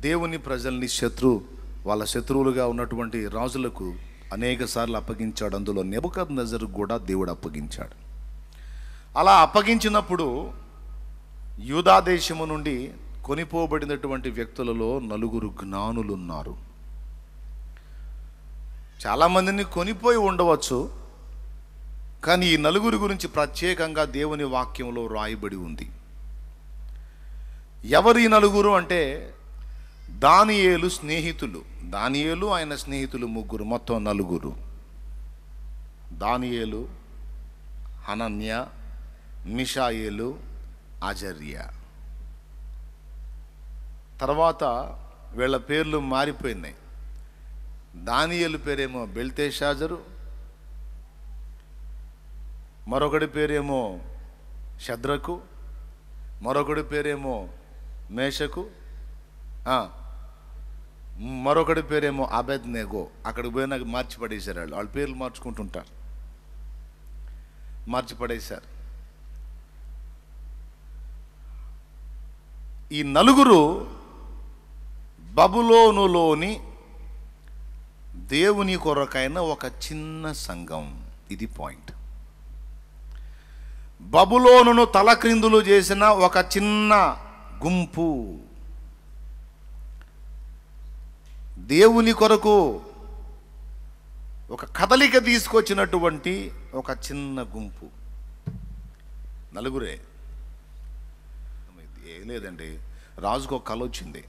దేవుని ప్రజల్ని వాళ్ళ శత్రువులుగా ఉన్నటువంటి రాజులకు అనేక సార్లు అప్పగించాడు. అందులో నెబుకద్నెజరు కూడా దేవుడు అప్పగించాడు. అలా అప్పగించినప్పుడు యూదా దేశము నుండి కొనిపోబడినటువంటి వ్యక్తులలో 4 జ్ఞానులు ఉన్నారు. చాలామందిని కొనిపోయి ఉండవచ్చు, కానీ ఈ 4 గురించి ప్రత్యేకంగా దేవుని వాక్యంలో రాయబడి ఉంది. ఎవరు ఈ 4 అంటే దానియేలు స్నేహితులు. దానియేలు ఆయన స్నేహితులు 3, మొత్తం 4. దానియేలు, హనన్య, మిషాయేలు, అజర్య. తర్వాత వీళ్ళ పేర్లు మారిపోయినాయి. దానియేలు పేరేమో బెల్తెషాజరు, మరొకటి పేరేమో షద్రకు, మరొకటి పేరేమో మేషకు, మరొకటి పేరేమో అబేద్నెగో. అక్కడికి పోయినాక మార్చి పడేశారు. వాళ్ళ పేర్లు మార్చుకుంటుంటారు. మార్చి పడేశారు. ఈ 4 బబులోనులోని దేవుని కొరకైన ఒక చిన్న సంఘం. ఇది పాయింట్. బబులోనును తలక్రిందులు చేసిన ఒక చిన్న గుంపు, దేవుని కొరకు ఒక కదలిక తీసుకొచ్చినటువంటి ఒక చిన్న గుంపు. 4. ఏం లేదండి, రాజుకు ఒక కళ వచ్చింది.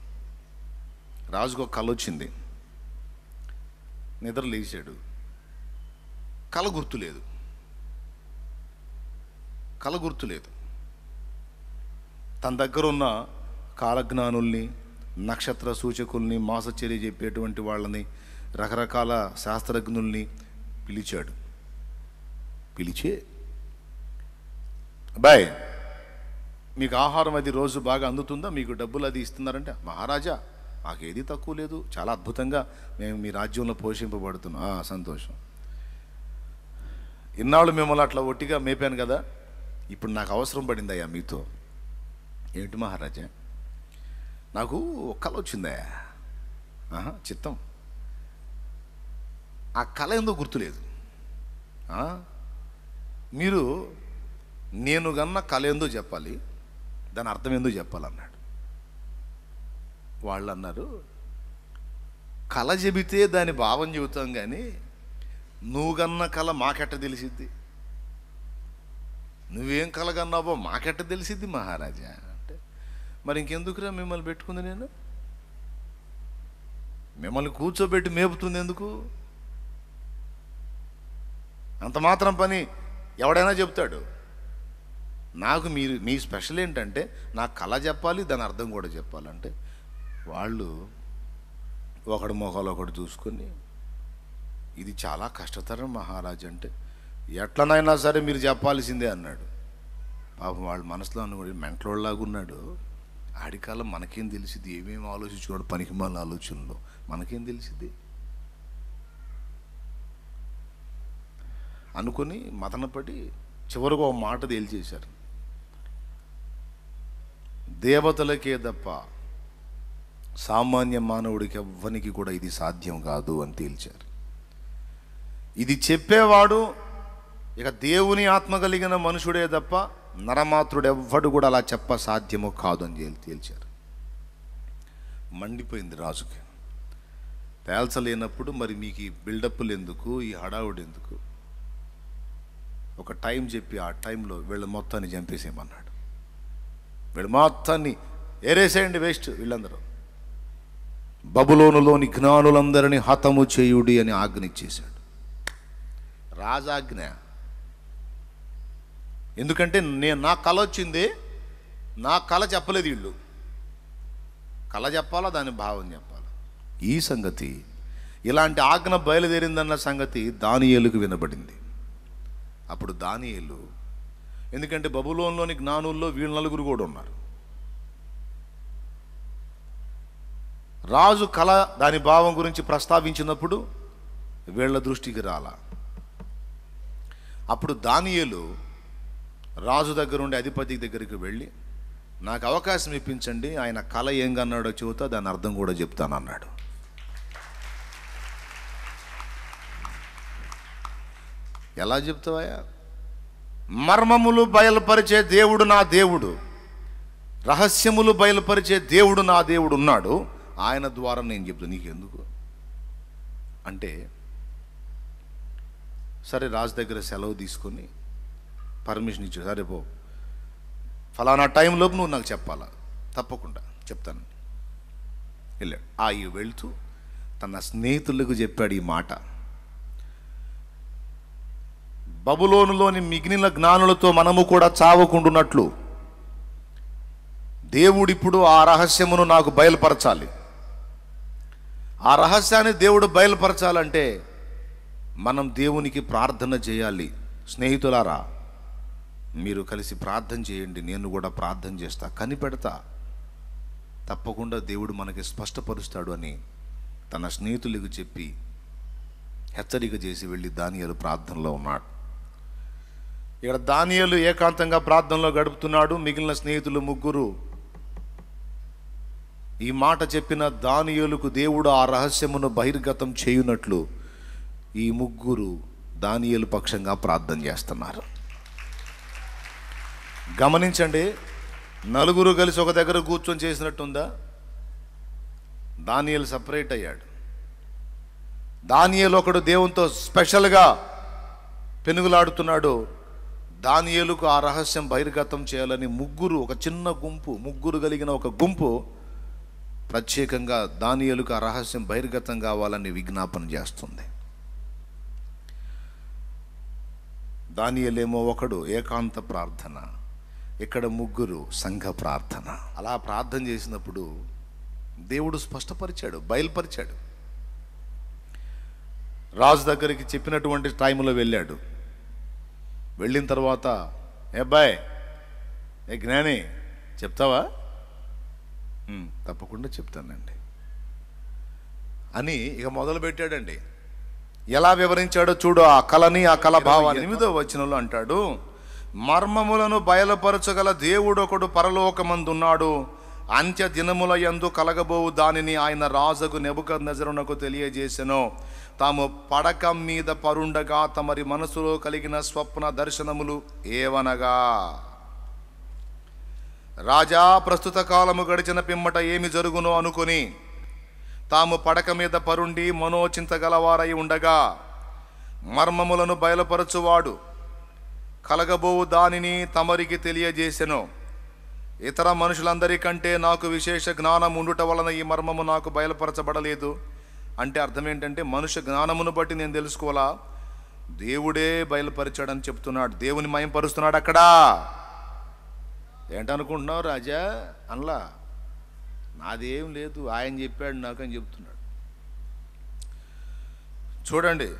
నిద్ర లేచాడు. కళ గుర్తులేదు. తన దగ్గర ఉన్న కాలజ్ఞానుల్ని, నక్షత్ర సూచకుల్ని, మాసచర్య చెప్పేటువంటి వాళ్ళని, రకరకాల శాస్త్రజ్ఞుల్ని పిలిచి బాయ్, మీకు ఆహారం అది రోజు బాగా అందుతుందా, మీకు డబ్బులు అది ఇస్తున్నారంటే, మహారాజా మాకేది తక్కువ లేదు, చాలా అద్భుతంగా మేము మీ రాజ్యంలో పోషింపబడుతున్నాం. సంతోషం. ఇన్నాళ్ళు మిమ్మల్ని అట్లా ఒట్టిగా మేపాను కదా, ఇప్పుడు నాకు అవసరం పడిందయ్యా మీతో. ఏమిటి మహారాజా? నాకు ఒక కళ వచ్చిందయ్యా. చిత్తం. ఆ కళ ఏందో గుర్తులేదు. మీరు నేను కన్నా కళ ఏందో చెప్పాలి, దాని అర్థం ఏందో చెప్పాలన్నాడు. వాళ్ళు అన్నారు, కళ చెబితే దాని భావం చెబుతాం, కానీ నువ్వు కన్న కళ మాకెట్ట తెలిసిద్ది? నువ్వేం కళ కన్నావో మాకెట్ట తెలిసిద్ది మహారాజా అంటే, మరి ఇంకెందుకురా మిమ్మల్ని పెట్టుకుంది? నేను మిమ్మల్ని కూర్చోబెట్టి మేపుతుంది ఎందుకు? అంత మాత్రం పని ఎవడైనా చెప్తాడు. నాకు మీ స్పెషల్ ఏంటంటే నాకు కళ చెప్పాలి, దాని అర్థం కూడా చెప్పాలంటే, వాళ్ళు ఒకడు మొహాలు ఒకడు చూసుకొని, ఇది చాలా కష్టతరం మహారాజు అంటే, ఎట్లనైనా సరే మీరు చెప్పాల్సిందే అన్నాడు. పాపం వాళ్ళ మనసులో అనుకోండి, మెంటలోళ్ళలాగా ఉన్నాడు. ఆడికాలం మనకేం తెలిసింది? ఏమేమి ఆలోచించుకోడు, పనికిమాల ఆలోచనలో మనకేం తెలిసింది అనుకుని మదనపడి చివరికి ఒక మాట తేల్చేశారు. దేవతలకే తప్ప సామాన్య మానవుడికి ఎవ్వనికి కూడా ఇది సాధ్యం కాదు అని తేల్చారు. ఇది చెప్పేవాడు ఇక దేవుని ఆత్మ కలిగిన మనుషుడే తప్ప నరమాత్రుడు ఎవ్వడు కూడా అలా చెప్ప సాధ్యమో కాదు అని తేల్చారు. మండిపోయింది రాజుకి. తేల్చలేనప్పుడు మరి మీకు ఈ బిల్డప్లు ఎందుకు, ఈ హడావుడు ఎందుకు? ఒక టైం చెప్పి ఆ టైంలో వీళ్ళ మొత్తాన్ని చంపేసేయమన్నాడు. వీళ్ళ మొత్తాన్ని ఏరేసేయండి, వేస్ట్ వీళ్ళందరూ. బబులోనులోని జ్ఞానులందరినీ హతము చేయుడి అని ఆజ్ఞ ఇచ్చేశాడు. రాజాజ్ఞ. ఎందుకంటే నా కళ వచ్చింది, నా కళ చెప్పలేదు వీళ్ళు. కళ చెప్పాలా, దాని భావం చెప్పాలా. ఈ సంగతి, ఇలాంటి ఆజ్ఞ బయలుదేరిందన్న సంగతి దానియేలుకు వినబడింది. అప్పుడు దానియేలు, ఎందుకంటే బబులోనులోని జ్ఞానుల్లో వీళ్ళు 4 కూడా ఉన్నారు. రాజు కళ దాని భావం గురించి ప్రస్తావించినప్పుడు వీళ్ళ దృష్టికి రాలా. అప్పుడు దానియేలు రాజు దగ్గర ఉండే అధిపతి దగ్గరికి వెళ్ళి, నాకు అవకాశం ఇప్పించండి, ఆయన కళ ఏం కన్నాడో చెబుతా, దాని అర్థం కూడా చెప్తాను అన్నాడు. ఎలా చెప్తావయ్యా? మర్మములు బయలుపరిచే దేవుడు నా దేవుడు, రహస్యములు బయలుపరిచే దేవుడు నా దేవుడు ఉన్నాడు, ఆయన ద్వారా నేను చెప్తాను, నీకెందుకు అంటే, సరే రాజు దగ్గర సెలవు తీసుకొని పర్మిషన్ ఇచ్చాడు. సరే పో, ఫలానా టైంలోపు నువ్వు నాకు చెప్పాలా, తప్పకుండా చెప్తాను వెళ్ళాడు. వెళ్తూ తన స్నేహితులకు చెప్పాడు ఈ మాట. బబులోనులోని మిగిలిన జ్ఞానులతో మనము కూడా చావకుండునట్లు దేవుడిప్పుడు ఆ రహస్యమును నాకు బయలుపరచాలి. ఆ రహస్యాన్ని దేవుడు బయలుపరచాలంటే మనం దేవునికి ప్రార్థన చేయాలి. స్నేహితులారా, మీరు కలిసి ప్రార్థన చేయండి, నేను కూడా ప్రార్థన చేస్తా, కనిపెడతా, తప్పకుండా దేవుడు మనకి స్పష్టపరుస్తాడు అని తన స్నేహితులకు చెప్పి హెచ్చరిక చేసి వెళ్ళి దానియేలు ప్రార్థనలో ఉన్నాడు. ఇక్కడ దానియేలు ఏకాంతంగా ప్రార్థనలో గడుపుతున్నాడు. మిగిలిన స్నేహితులు ముగ్గురు ఈ మాట చెప్పిన దానియేలుకు దేవుడు ఆ రహస్యమును బహిర్గతం చేయునట్లు ఈ ముగ్గురు దానియేలు పక్షంగా ప్రార్థన చేస్తున్నారు. గమనించండి, నలుగురు కలిసి ఒక దగ్గర కూర్చొని చేసినట్టుందా? దానియేలు సపరేట్ అయ్యాడు. దానియేలు ఒకడు దేవునితో స్పెషల్గా పెనుగులాడుతున్నాడు. దానియేలుకు ఆ రహస్యం బహిర్గతం చేయాలని ముగ్గురు, ఒక చిన్న గుంపు, ముగ్గురు కలిగిన ఒక గుంపు ప్రత్యేకంగా దానియేలుకు ఆ రహస్యం బహిర్గతం కావాలని విజ్ఞాపన చేస్తుంది. దానియేలేమో ఒకడు ఏకాంత ప్రార్థన, ఇక్కడ ముగ్గురు సంఘ ప్రార్థన. అలా ప్రార్థన చేసినప్పుడు దేవుడు స్పష్టపరిచాడు, బయలుపరిచాడు. రాజు దగ్గరికి చెప్పినటువంటి టైంలో వెళ్ళాడు. వెళ్ళిన తర్వాత, ఏ బాయ్, ఏ జ్ఞాని, చెప్తావా? తప్పకుండా చెప్తానండి అని ఇక మొదలు పెట్టాడండి. ఎలా వివరించాడో చూడు ఆ కళని, ఆ కళ భావాన్ని. 8వ వచనంలో అంటాడు, మర్మములను బయలుపరచగల దేవుడొకడు పరలోకమందున్నాడు, అంత్య దినముల యందు కలగబోవు దానిని ఆయన రాజుకు నెబుకద్నెజరునకు తెలియజేసెను. తాము పడక మీద పరుండగా తమరి మనసులో కలిగిన స్వప్న దర్శనములు ఏవనగా, రాజా ప్రస్తుత కాలము గడిచిన పిమ్మట ఏమి జరుగునో అనుకొని తాము పడక మీద పరుండి మనోచింతగలవారై ఉండగా, మర్మములను బయలుపరచువాడు కలగబోవు దానిని తమరికి తెలియజేసెను. ఇతర మనుషులందరికంటే నాకు విశేష జ్ఞానం ఉండుట వలన ఈ మర్మము నాకు బయలుపరచబడలేదు. అంటే అర్థం ఏంటంటే, మనుష్య జ్ఞానమును బట్టి నేను తెలుసుకోవాలా, దేవుడే బయలుపరిచాడని చెప్తున్నాడు. దేవుని మయంపరుస్తున్నాడు అక్కడ. ఏంటనుకుంటున్నావు రాజా? అనలా, నాదేం లేదు, ఆయన చెప్పాడు నాకు అని చెప్తున్నాడు. చూడండి,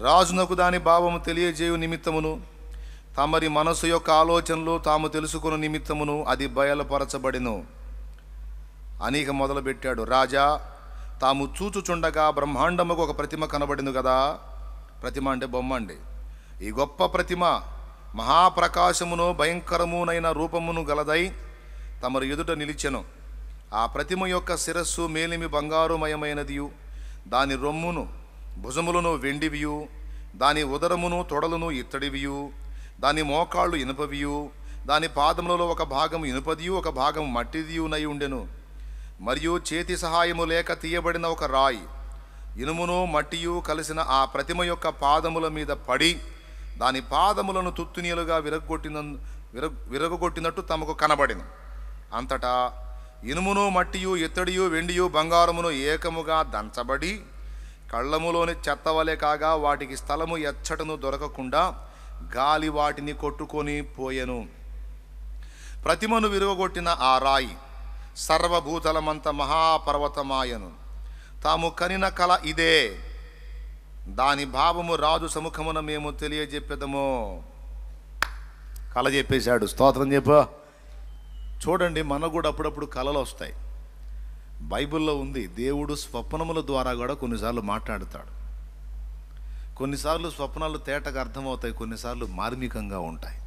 రాజునకు దాని భావము తెలియజేయు నిమిత్తమును తమరి మనసు యొక్క ఆలోచనలు తాము తెలుసుకున్న నిమిత్తమును అది బయలుపరచబడిను అని ఇక మొదలుపెట్టాడు. రాజా, తాము చూచుచుండగా బ్రహ్మాండముకు ఒక ప్రతిమ కనబడింది కదా. ప్రతిమ అంటే బొమ్మ అండి. ఈ గొప్ప ప్రతిమ మహాప్రకాశమును భయంకరమునైన రూపమును గలదై తమరు ఎదుట నిలిచెను. ఆ ప్రతిమ యొక్క శిరస్సు మేలిమి బంగారుమయమైనదియు, దాని రొమ్మును భుజములను వెండివియు, దాని ఉదరమును తొడలను ఇత్తడివియు, దాని మోకాళ్ళు ఇనుపవియు, దాని పాదములలో ఒక భాగం ఇనుపదియు ఒక భాగం మట్టిదియునై ఉండెను. మరియు చేతి సహాయము లేక తీయబడిన ఒక రాయి ఇనుమును మట్టియు కలిసిన ఆ ప్రతిమ యొక్క పాదముల మీద పడి దాని పాదములను తుత్తునీలుగా విరగొట్టినట్టు తమకు కనబడిన. అంతటా ఇనుమును మట్టియు ఇత్తడియు వెండియు బంగారమును ఏకముగా దంచబడి కళ్ళములోని చెత్తవలే కాగా వాటికి స్థలము ఎచ్చటను దొరకకుండా గాలి వాటిని కొట్టుకొని పోయెను. ప్రతిమను విరగొట్టిన ఆ రాయి సర్వభూతలమంత మహాపర్వతమాయను. తాము కనిన కల ఇదే, దాని భావము రాజు సముఖమున మేము తెలియజెప్పెదము. కళ చెప్పేశాడు. స్తోత్రం చెప్పు. చూడండి, మనకు కూడా అప్పుడప్పుడు కళలు వస్తాయి. బైబిల్లో ఉంది, దేవుడు స్వప్నముల ద్వారా కూడా కొన్నిసార్లు మాట్లాడతాడు. కొన్నిసార్లు స్వప్నాలు తేటగా అర్థమవుతాయి, కొన్నిసార్లు మార్మికంగా ఉంటాయి.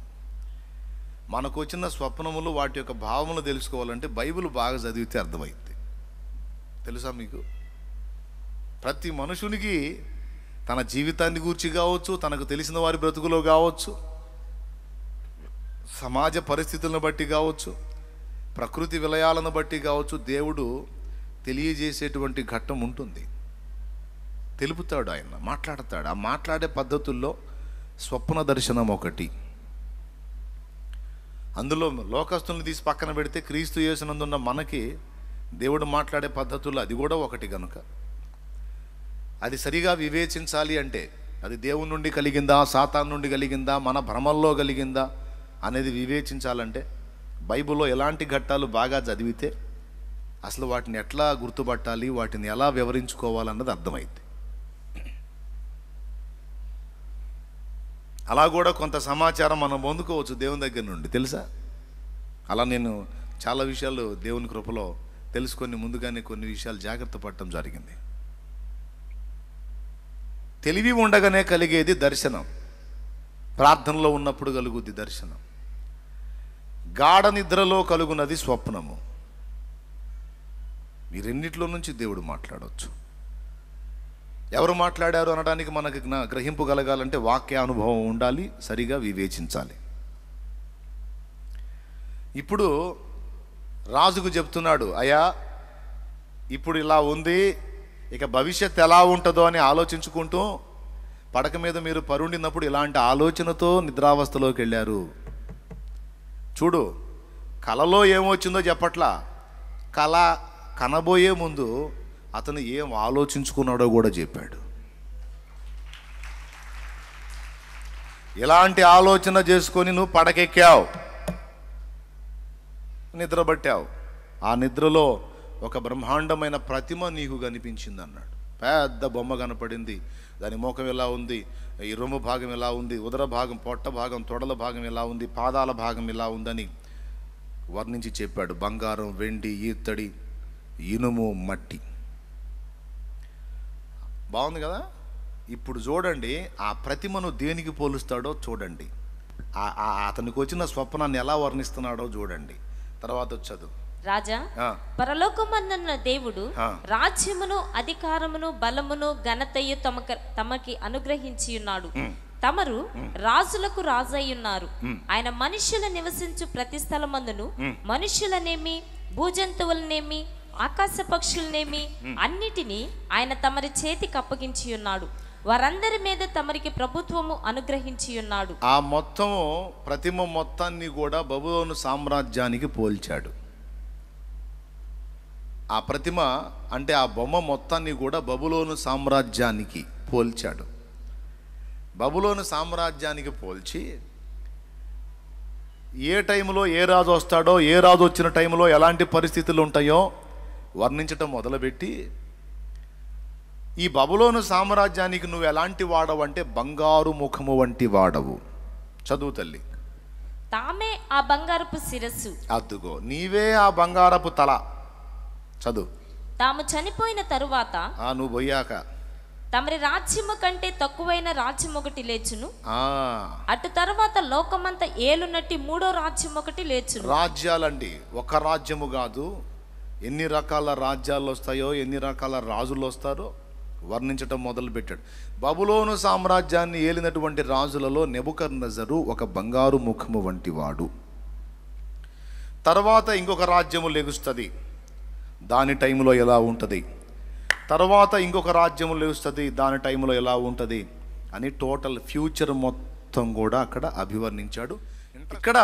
మనకు వచ్చిన స్వప్నములు వాటి యొక్క భావములు తెలుసుకోవాలంటే బైబిల్ బాగా చదివితే అర్థమైంది. తెలుసా మీకు? ప్రతి మనుషునికి తన జీవితాన్ని గూర్చి కావచ్చు, తనకు తెలిసిన వారి బ్రతుకులో కావచ్చు, సమాజ పరిస్థితులను బట్టి కావచ్చు, ప్రకృతి విలయాలను బట్టి కావచ్చు, దేవుడు తెలియజేసేటువంటి ఘట్టం ఉంటుంది. తెలుపుతాడు, ఆయన మాట్లాడతాడు. ఆ మాట్లాడే పద్ధతుల్లో స్వప్న దర్శనం ఒకటి. అందులో లోకస్తుల్ని తీసి పక్కన పెడితే క్రీస్తు యేసునందున్న మనకి దేవుడు మాట్లాడే పద్ధతుల్లో అది కూడా ఒకటి. కనుక అది సరిగా వివేచించాలి అంటే అది దేవుని నుండి కలిగిందా, సాతాను నుండి కలిగిందా, మన భ్రమల్లో కలిగిందా అనేది వివేచించాలంటే బైబిల్లో ఎలాంటి ఘట్టాలు బాగా చదివితే అసలు వాటిని ఎట్లా గుర్తుపట్టాలి, వాటిని ఎలా వివరించుకోవాలన్నది అర్థమైంది. అలా కూడా కొంత సమాచారం మనం పొందుకోవచ్చు దేవుని దగ్గర నుండి, తెలుసా? అలా నేను చాలా విషయాలు దేవుని కృపలో తెలుసుకొని ముందుగానే కొన్ని విషయాలు జాగ్రత్త పడటం జరిగింది. తెలివి ఉండగానే కలిగేది దర్శనం, ప్రార్థనలో ఉన్నప్పుడు కలుగుద్ది దర్శనం. గాఢ నిద్రలో కలుగునది స్వప్నము. ఈ రెండిట్లో నుంచి దేవుడు మాట్లాడవచ్చు. ఎవరు మాట్లాడారు అనడానికి మనకి గ్రహింపు కలగాలంటే వాక్య అనుభవం ఉండాలి, సరిగా వివేచించాలి. ఇప్పుడు రాజుకు చెప్తున్నాడు, అయ్యా ఇప్పుడు ఇలా ఉంది, ఇక భవిష్యత్ ఎలా ఉంటుందో అని ఆలోచించుకుంటూ పడక మీద మీరు పరుండినప్పుడు ఇలాంటి ఆలోచనతో నిద్రావస్థలోకి వెళ్ళారు. చూడు, కలలో ఏమొచ్చిందో చెప్పట్లా, కళ కనబోయే ముందు అతను ఏం ఆలోచించుకున్నాడో కూడా చెప్పాడు. ఎలాంటి ఆలోచన చేసుకొని నువ్వు పడకెక్కావు, నిద్రపట్టావు, ఆ నిద్రలో ఒక బ్రహ్మాండమైన ప్రతిమ నీకు కనిపించింది అన్నాడు. పెద్ద బొమ్మ కనపడింది, దాని ముఖం ఎలా ఉంది, ఈ రొమ్ము భాగం ఎలా ఉంది, ఉదర భాగం, పొట్ట భాగం, తొడల భాగం ఎలా ఉంది, పాదాల భాగం ఎలా ఉందని వర్ణించి చెప్పాడు. బంగారం, వెండి, ఈత్తడి, ఇనుము, మట్టి. బాగుంది కదా? ఇప్పుడు చూడండి, ఆ ప్రతిమను దేనికి పోలుస్తాడో చూడండి, అతనికి వచ్చిన స్వప్నాన్ని ఎలా వర్ణిస్తున్నాడో చూడండి. తర్వాత చదువు. రాజా, పరలోకమందున్న దేవుడు రాజ్యమును, అధికారమును, బలమును, ఘనతయు తమకి అనుగ్రహించి ఉన్నాడు. తమరు రాజులకు రాజయ్యున్నారు. ఆయన మనుష్యుల నివసించు ప్రతి స్థలమందును మనుష్యులనేమి, భూజంతువులనేమి, ఆకాశ పక్షులనేమి అన్నిటినీ ఆయన తమరి చేతికి అప్పగించి ఉన్నాడు. వారందరి మీద తమరికి ప్రభుత్వము అనుగ్రహించి ఉన్నాడు. ఆ మొత్తము ప్రతిమ మొత్తాన్ని కూడా బబులోను సామ్రాజ్యానికి పోల్చాడు. ఆ ప్రతిమ అంటే ఆ బొమ్మ మొత్తాన్ని కూడా బబులోను సామ్రాజ్యానికి పోల్చాడు. బబులోను సామ్రాజ్యానికి పోల్చి ఏ టైంలో ఏ రాజు వస్తాడో, ఏ రాజు వచ్చిన టైంలో ఎలాంటి పరిస్థితులు ఉంటాయో వర్ణించటం మొదలుపెట్టి, ఈ బబులోను సామ్రాజ్యానికి నువ్వు ఎలాంటి వాడవు అంటే బంగారు ముఖము వంటి వాడవు. చదువు తల్లి. తామే ఆ బంగారపు శిరస్సు. అద్దుగో, నీవే ఆ బంగారపు తల. చదువు. తాము చనిపోయిన తరువాత, నువ్వు పోయాక, తమరి రాజ్యము కంటే తక్కువైన రాజ్యం ఒకటి లేచును. అటు తర్వాత లోకమంతా ఏలునట్టి మూడో రాజ్యం ఒకటి లేచును. రాజ్యాలండి, ఒక రాజ్యము కాదు, ఎన్ని రకాల రాజ్యాలు వస్తాయో, ఎన్ని రకాల రాజులు వస్తారో వర్ణించటం మొదలు పెట్టాడు. బబులోను సామ్రాజ్యాన్ని ఏలినటువంటి రాజులలో నెబుకద్నెజరు ఒక బంగారు ముఖము వంటి వాడు. తర్వాత ఇంకొక రాజ్యము లెగుస్తుంది, దాని టైంలో ఎలా ఉంటుంది, తర్వాత ఇంకొక రాజ్యము లెగుస్తుంది, దాని టైంలో ఎలా ఉంటుంది అని టోటల్ ఫ్యూచర్ మొత్తం కూడా అక్కడ అభివర్ణించాడు. ఇక్కడ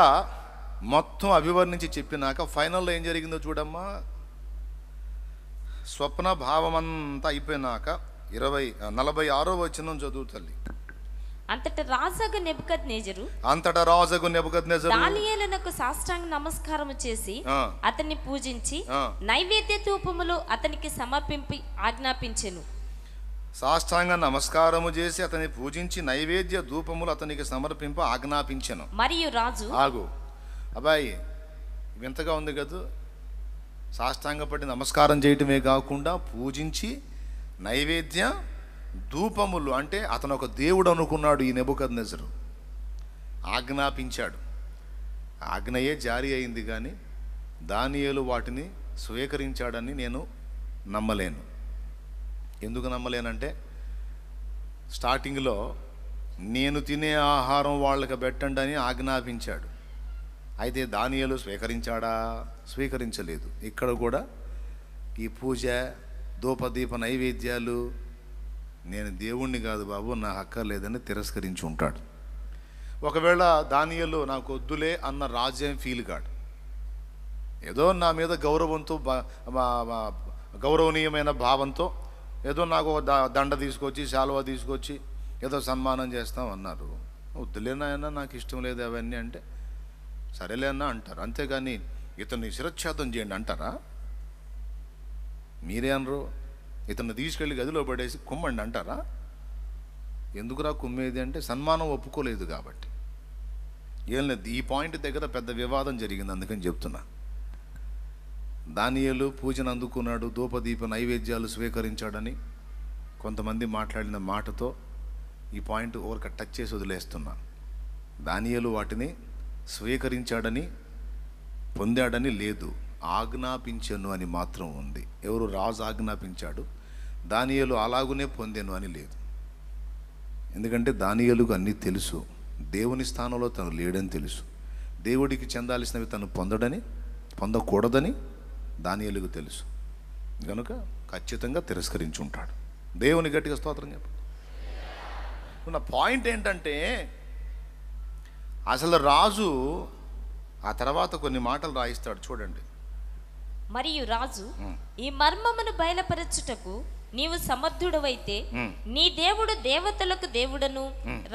మొత్తం అభివర్ణించి చెప్పినాక ఫైనల్లో ఏం జరిగిందో చూడమ్మా. స్వప్న భావమంతా అయిపోయినాక 46వ వచనం చదువు తల్లి. అంతటా రాజగు నెబుకద్నెజరు దానియేలునకు సాష్టాంగ నమస్కారము చేసి అతన్ని పూజించి నైవేద్య ధూపములు అతనికి సమర్పింపి ఆజ్ఞాపించెను. సాష్టాంగ నమస్కారము చేసి అతన్ని పూజించి నైవేద్య ధూపములు అతనికి సమర్పింప ఆజ్ఞాపించెను. మరియు రాజు, ఆగు అబ్బాయి, వింతగా ఉంది కదా, సాష్టాంగపడి నమస్కారం చేయటమే కాకుండా పూజించి నైవేద్య ధూపములు అంటే అతను ఒక దేవుడు అనుకున్నాడు ఈ నెబుకద్నెజరు. ఆజ్ఞాపించాడు. ఆజ్ఞయే జారీ అయింది, కానీ దానియేలు వాటిని స్వీకరించాడని నేను నమ్మలేను. ఎందుకు నమ్మలేనంటే, స్టార్టింగ్లో నేను తినే ఆహారం వాళ్ళకి పెట్టండి అని ఆజ్ఞాపించాడు. అయితే దానియేలు స్వీకరించాడా? స్వీకరించలేదు. ఇక్కడ కూడా ఈ పూజ, ధూపదీప నైవేద్యాలు, నేను దేవుణ్ణి కాదు బాబు, నా అక్కర్లేదని తిరస్కరించి ఉంటాడు. ఒకవేళ దానియేలు నాకు వద్దులే అన్న రాజ్యం ఫీల్ కాడు, ఏదో నా మీద గౌరవంతో గౌరవనీయమైన భావంతో ఏదో నాకు దండ తీసుకొచ్చి శాలువా తీసుకొచ్చి ఏదో సన్మానం చేస్తాం అన్నారు. వద్దులేనాయన్నా, నాకు ఇష్టం లేదు అవన్నీ అంటే సరేలే అన్న అంటారు. అంతేగాని ఇతన్ని శిరచ్ఛేదం చేయండి అంటారా? మీరే అనరు. ఇతన్ని తీసుకెళ్ళి గదిలో పడేసి కుమ్మండి అంటారా? ఎందుకురా కుమ్మేది అంటే సన్మానం ఒప్పుకోలేదు కాబట్టి. ఏం లేదు, ఈ పాయింట్ దగ్గర పెద్ద వివాదం జరిగింది, అందుకని చెప్తున్నా. దానియేలు పూజను అందుకున్నాడు, ధూపదీప నైవేద్యాలు స్వీకరించాడని కొంతమంది మాట్లాడిన మాటతో ఈ పాయింట్ ఓరక టచ్ చేసి వదిలేస్తున్నా. దానియేలు వాటిని స్వీకరించాడని, పొందాడని లేదు, ఆజ్ఞాపించను అని మాత్రం ఉంది. ఎవరు? రాజు ఆజ్ఞాపించాడు. దానియేలు అలాగునే పొందాను అని లేదు. ఎందుకంటే దానియేలుకు అన్నీ తెలుసు, దేవుని స్థానంలో తను లేడని తెలుసు, దేవుడికి చెందాల్సినవి తను పొందకూడదని దానియేలుకు తెలుసు. కనుక ఖచ్చితంగా తిరస్కరించి ఉంటాడు. దేవుని గట్టిగా స్తోత్రం చెప్పు. నా పాయింట్ ఏంటంటే, అసలు రాజు ఆ తర్వాత కొన్ని మాటలు రాయిస్తాడు చూడండి. మరియు రాజు, ఈ మర్మమును బయలుపరచుటకు నీవు సమర్థుడవైతే నీ దేవుడు దేవతలకు దేవుడను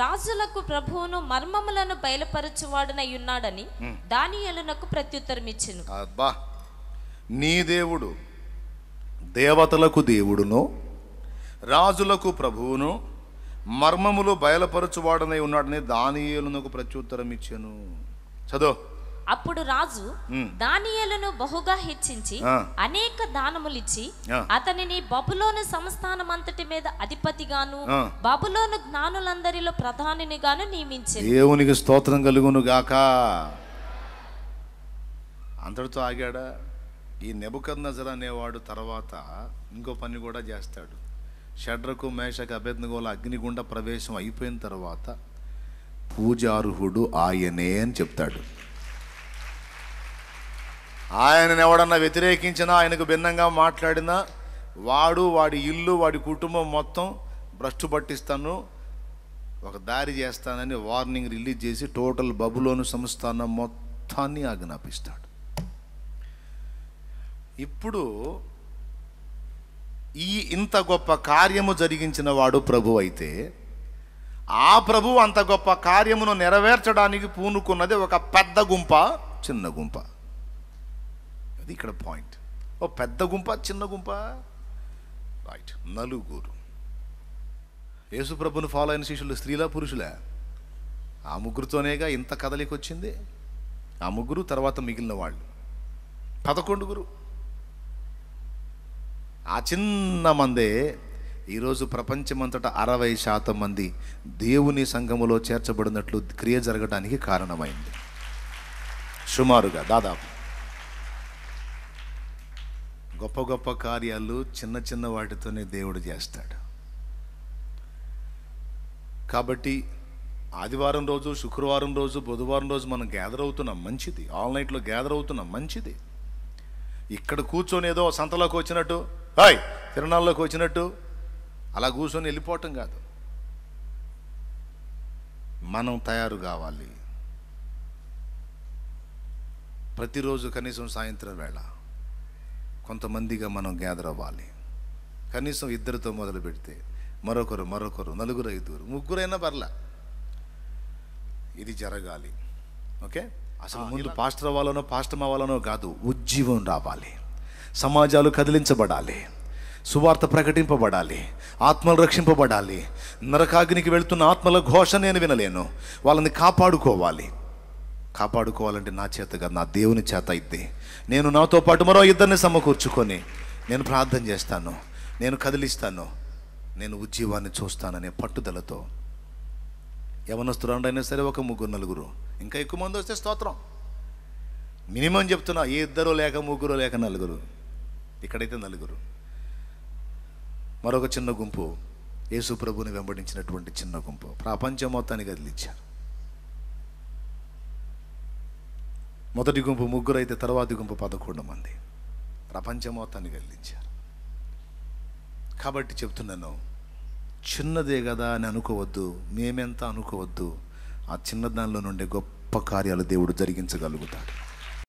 రాజులకు ప్రభువును మర్మములను బయలుపరచువాడనై ఉన్నాడని దానియేలునకు ప్రత్యుత్తరం ఇచ్చెను. అబ్బా, నీ దేవుడు దేవతలకు దేవుడును రాజులకు ప్రభువును మర్మములు బయలుపరచువాడనై ఉన్నాడని దానియేలునకు ప్రత్యుత్తరం ఇచ్చెను. చదువు. అప్పుడు రాజు దానియేలును బహుగా హెచ్చించి అనేక దానములిచ్చి అతనిని బబులోను సంస్థానం అంతటి మీద అధిపతిగాను బబులోను జ్ఞానులందరిలో ప్రధానినిగాను నియమించాడు. దేవునికి స్తోత్రం కలుగును గాక. అంతటితో ఆగాడా? ఈ నెబుకద్నెజర్ అనేవాడు తర్వాత ఇంకో పని కూడా చేస్తాడు. షడ్రకు మేషకు అబేద్నెగోల అగ్నిగుండ ప్రవేశం అయిపోయిన తర్వాత పూజార్హుడు ఆయనే అని చెప్తాడు. ఆయనను ఎవడన్నా వ్యతిరేకించినా, ఆయనకు భిన్నంగా మాట్లాడినా వాడి ఇల్లు, వాడి కుటుంబం మొత్తం భ్రష్టు పట్టిస్తాను, ఒక దారి చేస్తానని వార్నింగ్ రిలీజ్ చేసి టోటల్ బబులోను సంస్థానం మొత్తాన్ని ఆజ్ఞాపిస్తాడు. ఇప్పుడు ఇంత గొప్ప కార్యము జరిగించిన వాడు ప్రభు అయితే, ఆ ప్రభు అంత గొప్ప కార్యమును నెరవేర్చడానికి పూనుకున్నది ఒక పెద్ద గుంప, చిన్న గుంప. అది ఇక్కడ పాయింట్. ఓ పెద్ద గుంప, చిన్న గుంప, రైట్, నలుగురు. యేసు ప్రభుని ఫాలో అయిన శిష్యులు స్త్రీలా పురుషులే? ఆ ముగ్గురుతోనేగా ఇంత కదలికి వచ్చింది. ఆ ముగ్గురు తర్వాత మిగిలిన వాళ్ళు 11. ఆ చిన్న మందే ఈరోజు ప్రపంచమంతటా 60% మంది దేవుని సంఘములో చేర్చబడినట్లు క్రియ జరగడానికి కారణమైంది. సుమారుగా దాదాపు. గొప్ప గొప్ప కార్యాలు చిన్న చిన్న వాటితోనే దేవుడు చేస్తాడు. కాబట్టి ఆదివారం రోజు, శుక్రవారం రోజు, బుధవారం రోజు మనం గ్యాదర్ అవుతున్నాం, మంచిది. ఆల్ నైట్లో గ్యాదర్ అవుతున్నాం, మంచిది. ఇక్కడ కూర్చొని ఏదో సంతలోకి వచ్చినట్టు, హాయ్ తిరునాళ్ళలోకి వచ్చినట్టు అలా కూర్చొని వెళ్ళిపోవటం కాదు. మనం తయారు కావాలి. ప్రతిరోజు కనీసం సాయంత్రం వేళ కొంతమందిగా మనం గ్యాదర్ అవ్వాలి. కనీసం 2తో మొదలు పెడితే మరొకరు, 4, 5, 3 పర్లా. ఇది జరగాలి. ఓకే, అసలు ముందు పాస్టర్ అవ్వాలనో పాస్టర్ అవ్వాలనో కాదు, ఉజ్జీవం రావాలి, సమాజాలు కదిలించబడాలి, సువార్త ప్రకటింపబడాలి, ఆత్మలు రక్షింపబడాలి. నరకాగ్నికి వెళుతున్న ఆత్మల ఘోష నేను వినలేను. వాళ్ళని కాపాడుకోవాలంటే నా చేత కాదు, నా దేవుని చేత అయితే. నేను నాతో పాటు మరో 2 సమకూర్చుకొని నేను ప్రార్థన చేస్తాను, నేను కదిలిస్తాను, నేను ఉజ్జీవాన్ని చూస్తాననే పట్టుదలతో యవనస్తురాండైనా సరే 1, 3, 4, ఇంకా ఎక్కువ మంది వస్తే స్తోత్రం. మినిమం చెప్తున్నా, ఏ ఇద్దరు లేక ముగ్గురు లేక నలుగురు, ఇక్కడైతే నలుగురు. మరొక చిన్న గుంపు యేసు ప్రభుని వెంబడించినటువంటి చిన్న గుంపు ప్రపంచం మొత్తాన్ని కదిలించారు. మొదటి గుంపు ముగ్గురు అయితే తర్వాతి గుంపు 11 మంది ప్రపంచం మొత్తాన్ని కదిలించారు. కాబట్టి చెప్తున్నాను, చిన్నదే కదా అని అనుకోవద్దు, మేమెంత అనుకోవద్దు. ఆ చిన్న దానిలో నుండి గొప్ప కార్యాలు దేవుడు జరిగించగలుగుతాడు.